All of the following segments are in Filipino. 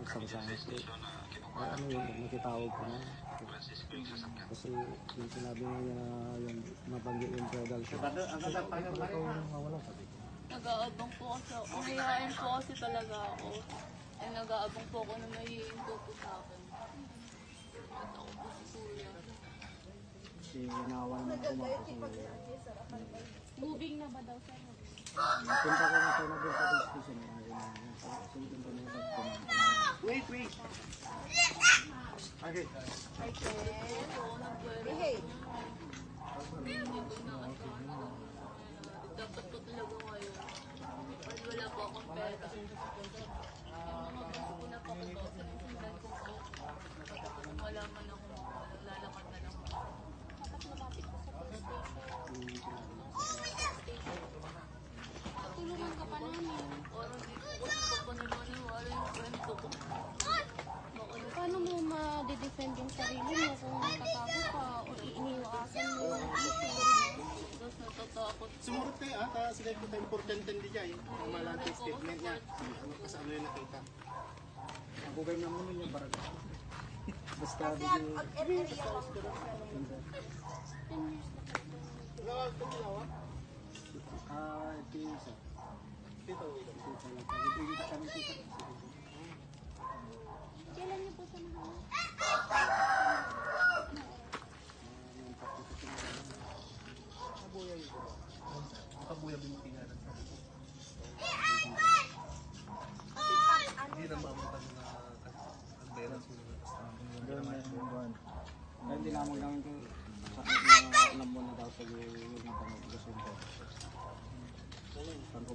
Sangsangas ko. Ano yun, nakitawag ko na. Kasi yung sinabi niya na yung nabanggit yung pedal siya. Nag-aabang po kasi ako. Umiyain po kasi talaga ako. Ay nag-aabang po ako na may hihinto po sa akin. At ako po si Kuya. Kasi inawa naman ako kasi Moving na ba daw sir? punta ko na sana doon sa police station. Punta na ako. Wait. Okay. Ay, oo, nagpwede. Dapat po talaga ngayon. Kasi wala po akong pera. Yung mga gusto ko na po ko to, sinusundan ko po. Tapos wala man ako, lalakad na lang. Tapos lumapit ko sa police station. Tulungan ka pa namin. Parang di ko kasi pa naniniwala yung kwento ko. Paano mo ma-defend yung sarili mo kung natatakot ka o iniwasan mo yung issue? Tapos natatakot. Sumurot kayo sila po tayo importante din dyan. Malantik statement niya. Kasi ano yung nakita. Ang bugay na muna yung barangay. Basta Kasi dito. area lang. 10 years na po. Ito yung isa. Dito. Isa lang. Dito kami isa. Kailan niyo po siya nahanap? Kabuya binutihan. Hindi na mamutan na pagberan sila. Doon na yung buwan. Kaya hindi naman gawin ko sa alam mo na daw sa yung pang-gusto ko. Saan ko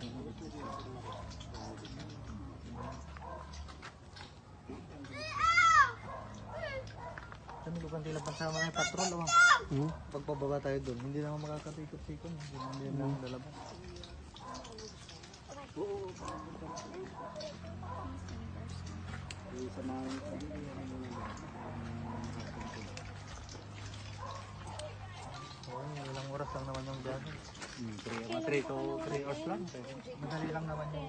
Kami ko kanila pansama ng patrol o pagpababa tayo doon, hindi naman makakatikot-tikot, hindi naman lalabas. sa mga Ilang oras lang naman yung biyahe. 3 to 3 hours lang. Madali lang naman yung